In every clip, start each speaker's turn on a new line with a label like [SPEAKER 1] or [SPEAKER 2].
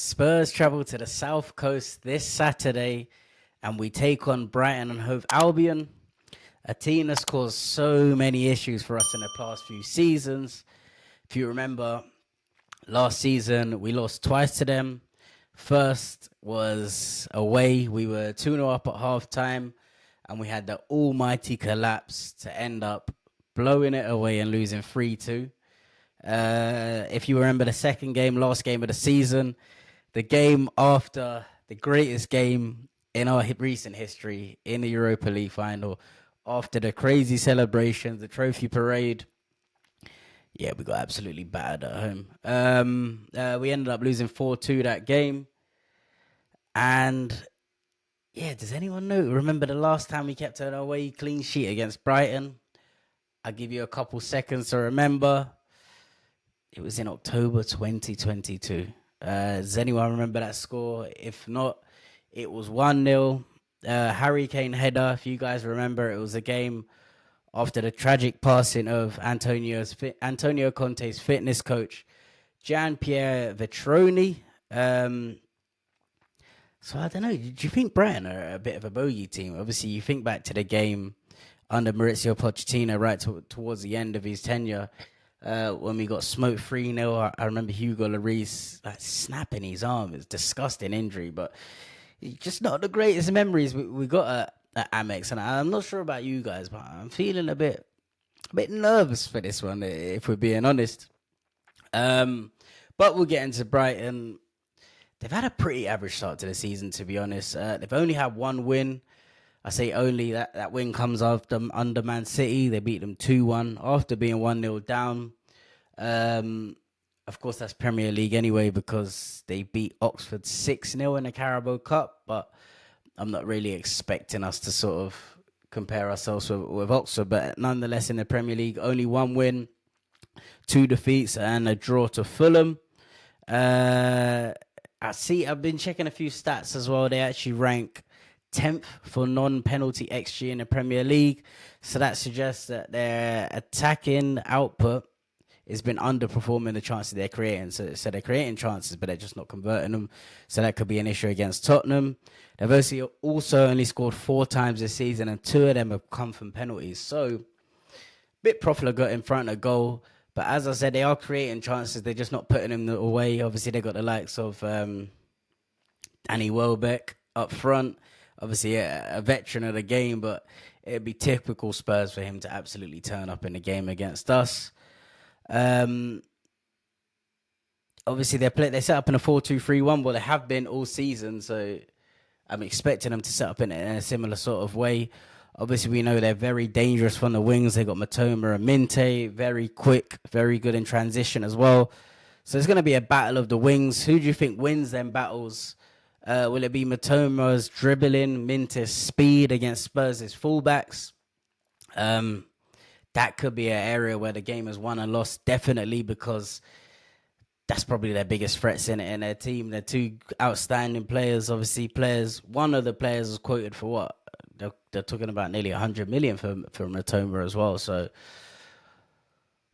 [SPEAKER 1] Spurs travel to the South Coast this Saturday and we take on Brighton and Hove Albion, a team that's caused so many issues for us in the past few seasons. If you remember, last season we lost twice to them. First was away. We were 2-0 up at halftime and we had the almighty collapse to end up blowing it away and losing 3-2. If you remember the second game, last game of the season, the game after the greatest game in our recent history in the Europa League final, after the crazy celebrations, the trophy parade, yeah, we got absolutely battered at home. We ended up losing 4-2 that game. And yeah, does anyone remember the last time we kept an away clean sheet against Brighton? I'll give you a couple seconds to remember. It was in October 2022. Does anyone remember that score? If not, it was 1-0. Harry Kane header. If you guys remember, it was a game after the tragic passing of Antonio Conte's fitness coach, Gian-Pierre Vetroni. So I don't know. Do you think Brighton are a bit of a bogey team? Obviously, you think back to the game under Maurizio Pochettino right towards the end of his tenure. When we got smoked 3-0, I remember Hugo Lloris snapping his arm. It's a disgusting injury, but just not the greatest memories we got at Amex. And I'm not sure about you guys, but I'm feeling a bit nervous for this one, if we're being honest. But we'll get into Brighton. They've had a pretty average start to the season, to be honest. They've only had one win. I say only, that win comes after under Man City. They beat them 2-1 after being 1-0 down. Of course, that's Premier League anyway because they beat Oxford 6-0 in the Carabao Cup. But I'm not really expecting us to sort of compare ourselves with Oxford. But nonetheless, in the Premier League, only one win, 2 defeats and a draw to Fulham. I've been checking a few stats as well. They actually rank 10th for non-penalty XG in the Premier League. So that suggests that their attacking output has been underperforming the chances they're creating. So they're creating chances, but they're just not converting them. So that could be an issue against Tottenham. They've also only scored 4 times this season, and 2 of them have come from penalties. So bit profligate in front of goal. But as I said, they are creating chances. They're just not putting them away. Obviously, they got the likes of Danny Welbeck up front. Obviously, a veteran of the game, but it'd be typical Spurs for him to absolutely turn up in the game against us. Obviously, they set up in a 4-2-3-1. Well, they have been all season, so I'm expecting them to set up in a similar sort of way. Obviously, we know they're very dangerous from the wings. They got Mitoma and Minte, very quick, very good in transition as well. So it's going to be a battle of the wings. Who do you think wins them battles? Will it be Mitoma's dribbling, Minte's speed against Spurs' fullbacks? That could be an area where the game is won and lost, definitely, because that's probably their biggest threats in their team. They're 2 outstanding players, obviously players. One of the players was quoted for what? They're talking about nearly 100 million for Mitoma as well. So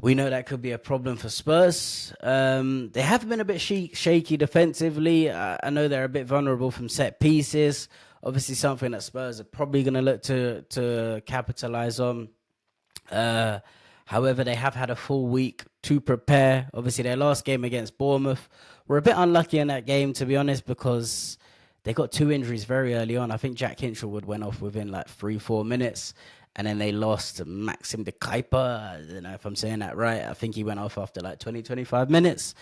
[SPEAKER 1] we know that could be a problem for Spurs. They have been a bit shaky defensively. I know they're a bit vulnerable from set pieces. Obviously, something that Spurs are probably going to look to capitalize on. However, they have had a full week to prepare. Obviously, their last game against Bournemouth were a bit unlucky in that game, to be honest, because they got 2 injuries very early on. I think Jack Hinchelwood went off within 3-4 minutes. And then they lost Maxim de Kuyper. I don't know if I'm saying that right. I think he went off after 20-25 minutes.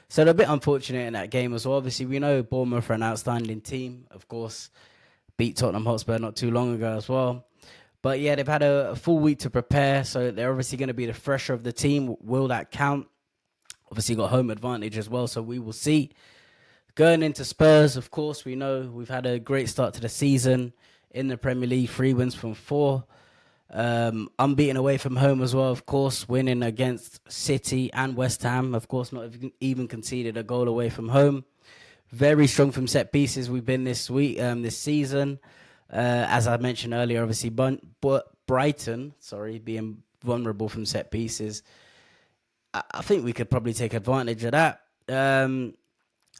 [SPEAKER 1] So they're a bit unfortunate in that game as well. Obviously, we know Bournemouth are an outstanding team. Of course, beat Tottenham Hotspur not too long ago as well. But yeah, they've had a full week to prepare. So they're obviously going to be the fresher of the team. Will that count? Obviously got home advantage as well. So we will see. Going into Spurs, of course, we know we've had a great start to the season in the Premier League. 3 wins from 4. Unbeaten away from home as well, of course, winning against City and West Ham. Of course, not even conceded a goal away from home. Very strong from set pieces we've been this season. As I mentioned earlier, obviously, Brighton, being vulnerable from set pieces. I think we could probably take advantage of that.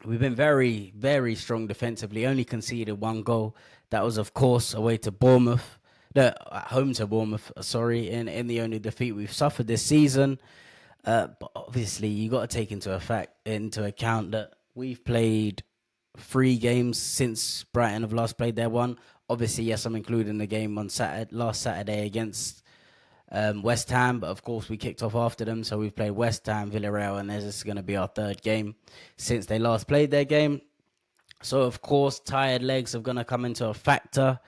[SPEAKER 1] We've been very, very strong defensively. Only conceded one goal. That was, of course, away to Bournemouth. No, at home to Bournemouth. Sorry, in the only defeat we've suffered this season. But obviously, you got to take into account that we've played 3 games since Brighton have last played their one. Obviously, yes, I'm including the game on last Saturday against West Ham, but of course we kicked off after them, so we've played West Ham, Villarreal, and this is going to be our 3rd game since they last played their game. So of course, tired legs are going to come into a factor.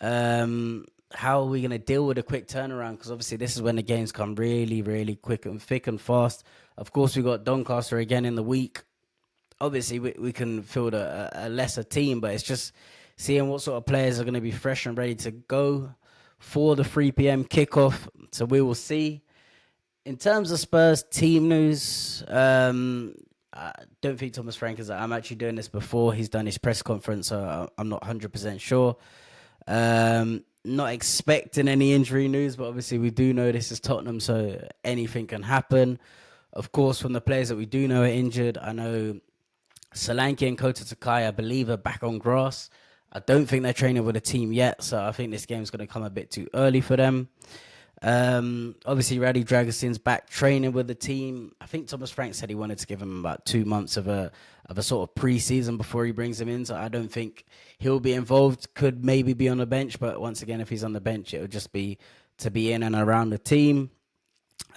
[SPEAKER 1] How are we going to deal with a quick turnaround? Because obviously this is when the games come really, really quick and thick and fast. Of course, we got Doncaster again in the week. Obviously, we can field a lesser team, but it's just seeing what sort of players are going to be fresh and ready to go for the 3 p.m. kickoff. So we will see. In terms of Spurs team news, I don't think Thomas Frank is. I'm actually doing this before he's done his press conference, so I'm not 100% sure. Not expecting any injury news, but obviously we do know this is Tottenham, so anything can happen. Of course, from the players that we do know are injured, I know Solanke and Kota Sakai, I believe, are back on grass. I don't think they're training with a team yet, so I think this game's going to come a bit too early for them. Obviously, Radi Dragosin's back training with the team. I think Thomas Frank said he wanted to give him about 2 months of a sort of pre-season before he brings him in. So I don't think he'll be involved. Could maybe be on the bench, but once again, if he's on the bench, it would just be to be in and around the team.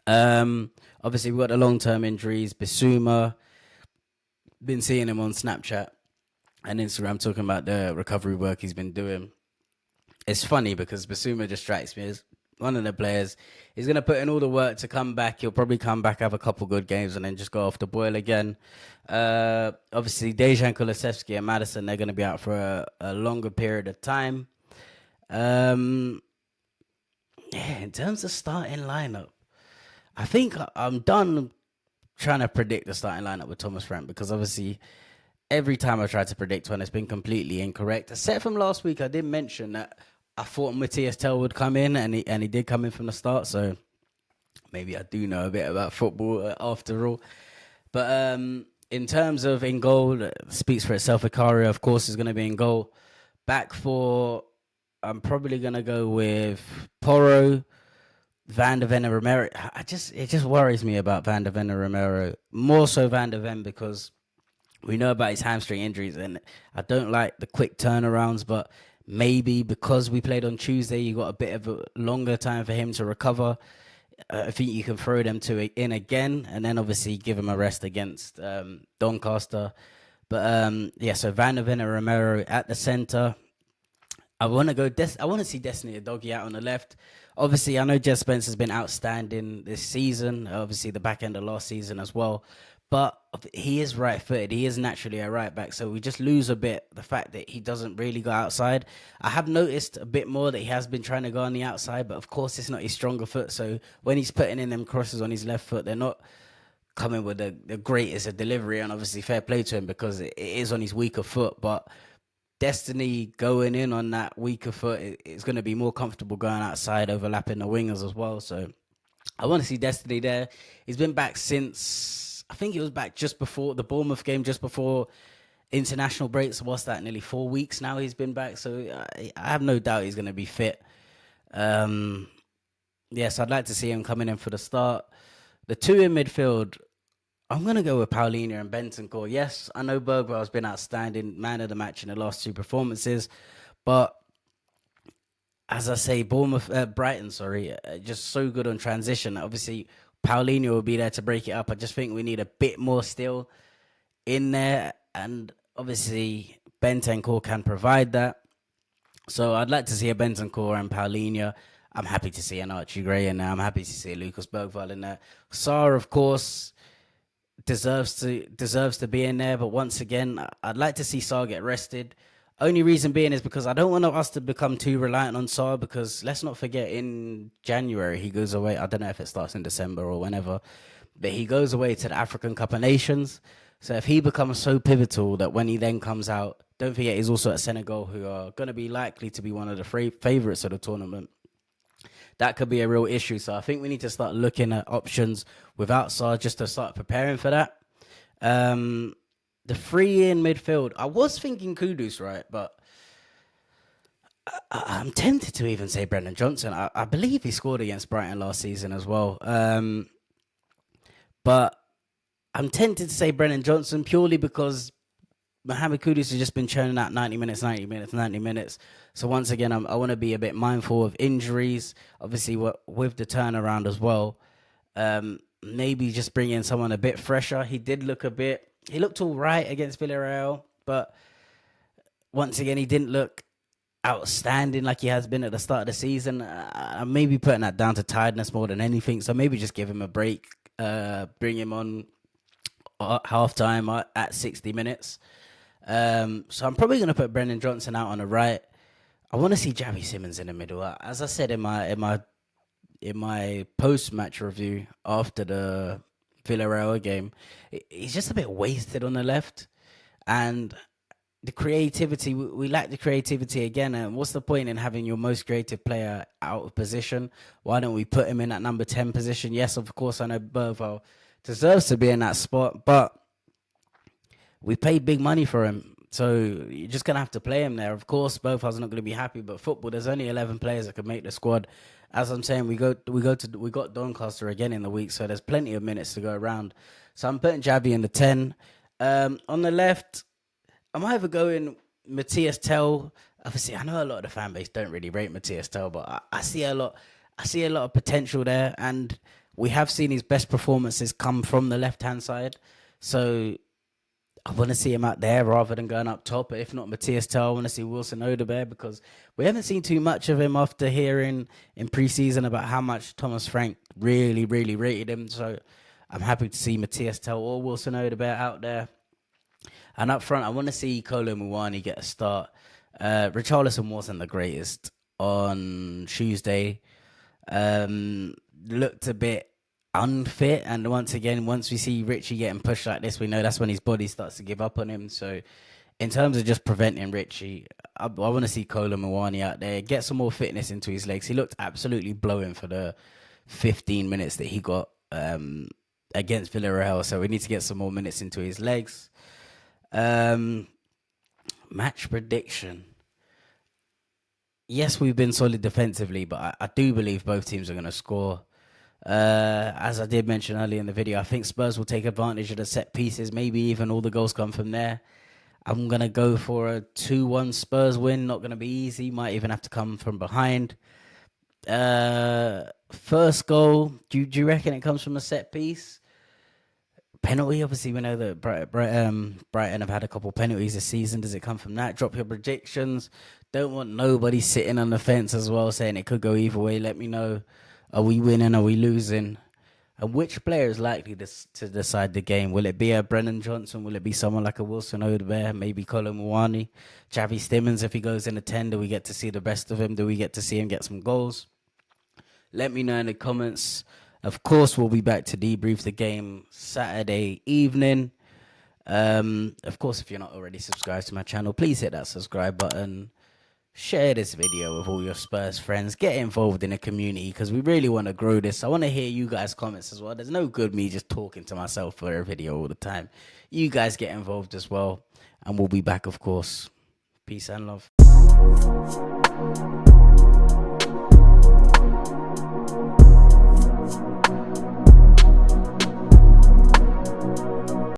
[SPEAKER 1] Obviously, we've got the long-term injuries. Bissouma, been seeing him on Snapchat and Instagram talking about the recovery work he's been doing. It's funny because Bissouma just strikes me as one of the players. He's going to put in all the work to come back. He'll probably come back, have a couple good games, and then just go off the boil again. Obviously, Dejan Kulusevski and Maddison, they're going to be out for a longer period of time. In terms of starting lineup, I think I'm done trying to predict the starting lineup with Thomas Frank because obviously every time I tried to predict one, it's been completely incorrect. Except from last week, I did mention that I thought Matthias Tell would come in, and he did come in from the start. So maybe I do know a bit about football after all. But in terms of in goal, speaks for itself. Vicario, of course, is going to be in goal. Back four, I'm probably going to go with Porro, Van de Ven and Romero. It just worries me about Van de Ven and Romero. More so Van de Ven because we know about his hamstring injuries, and I don't like the quick turnarounds, but maybe because we played on Tuesday, you got a bit of a longer time for him to recover. I think you can throw them in again, and then obviously give him a rest against Doncaster. But so Van de Ven and Romero at the centre. I want to see Destiny Udogie out on the left. Obviously, I know Jez Spencer's been outstanding this season. Obviously, the back end of last season as well. But he is right-footed. He is naturally a right-back. So we just lose a bit the fact that he doesn't really go outside. I have noticed a bit more that he has been trying to go on the outside. But, of course, it's not his stronger foot. So when he's putting in them crosses on his left foot, they're not coming with the greatest of delivery. And obviously, fair play to him because it is on his weaker foot. But Destiny going in on that weaker foot is going to be more comfortable going outside, overlapping the wingers as well. So I want to see Destiny there. He's been back since, I think he was back just before the Bournemouth game, just before international break. So what's that, nearly 4 weeks now he's been back. So I have no doubt he's going to be fit. Yes, I'd like to see him coming in for the start. The two in midfield, I'm going to go with Paulinho and Bentancur. Yes, I know Bergwell's been outstanding, man of the match in the last 2 performances. But as I say, Brighton, just so good on transition. Obviously, Paulinho will be there to break it up. I just think we need a bit more still in there. And obviously, Bentancur can provide that. So I'd like to see a Bentancur and Paulinho. I'm happy to see an Archie Gray in there. I'm happy to see a Lucas Bergwall in there. Sarr, of course, deserves to be in there, but once again, I'd like to see Sarr get rested. Only reason being is because I don't want us to become too reliant on Sarr, because let's not forget in January he goes away. I don't know if it starts in December or whenever, but he goes away to the African Cup of Nations. So if he becomes so pivotal that when he then comes out, don't forget he's also at Senegal, who are going to be likely to be one of the favourites of the tournament. That could be a real issue. So I think we need to start looking at options without Sarr just to start preparing for that. The the three in midfield, I was thinking Kudus, right? But I'm tempted to even say Brendan Johnson. I believe he scored against Brighton last season as well. But I'm tempted to say Brendan Johnson purely because Mohamed Kudus has just been churning out 90 minutes. So once again, I want to be a bit mindful of injuries. Obviously, with the turnaround as well. Maybe just bring in someone a bit fresher. He looked all right against Villarreal, but once again, he didn't look outstanding like he has been at the start of the season. I'm maybe putting that down to tiredness more than anything. So maybe just give him a break. Bring him on half time at 60 minutes. So I'm probably going to put Brendan Johnson out on the right. I want to see Javi Simmons in the middle. As I said in my post-match review after the Villarreal game, he's just a bit wasted on the left. And the creativity, we lack the creativity again. And what's the point in having your most creative player out of position? Why don't we put him in that number 10 position? Yes, of course, I know Burvo deserves to be in that spot, but we paid big money for him. So you're just going to have to play him there. Of course, Burvo's not going to be happy, but football, there's only 11 players that can make the squad. As I'm saying, we got Doncaster again in the week, so there's plenty of minutes to go around. So I'm putting Javi in the 10. On the left, I'm either going Matthias Tell. Obviously, I know a lot of the fan base don't really rate Matthias Tell, but I see a lot of potential there, and we have seen his best performances come from the left-hand side. So I want to see him out there rather than going up top. But if not Matthias Tell, I want to see Wilson Odebear, because we haven't seen too much of him after hearing in pre-season about how much Thomas Frank really, really rated him. So I'm happy to see Matthias Tell or Wilson Odebear out there. And up front, I want to see Kolo Muani get a start. Richarlison wasn't the greatest on Tuesday. Looked a bit unfit. And once again, once we see Richie getting pushed like this, we know that's when his body starts to give up on him. So in terms of just preventing Richie, I want to see Kolo Muani out there, get some more fitness into his legs. He looked absolutely blowing for the 15 minutes that he got against Villarreal. So we need to get some more minutes into his legs. Match prediction. Yes, we've been solid defensively, but I do believe both teams are going to score. As I did mention earlier in the video, I think Spurs will take advantage of the set pieces. Maybe even all the goals come from there. I'm going to go for a 2-1 Spurs win. Not going to be easy. Might even have to come from behind. First goal, do you reckon it comes from a set piece? Penalty, obviously, we know that Brighton have had a couple penalties this season. Does it come from that? Drop your predictions. Don't want nobody sitting on the fence as well, saying it could go either way. Let me know. Are we winning? Are we losing? And which player is likely to decide the game? Will it be a Brennan Johnson? Will it be someone like a Wilson Odebear? Maybe Kolo Muani? Javi Simmons, if he goes in a 10, do we get to see the best of him? Do we get to see him get some goals? Let me know in the comments. Of course, we'll be back to debrief the game Saturday evening. Of course, if you're not already subscribed to my channel, please hit that subscribe button. Share this video with all your Spurs friends. Get involved in the community because we really want to grow this. I want to hear you guys' comments as well. There's no good me just talking to myself for a video all the time. You guys get involved as well. And we'll be back, of course. Peace and love.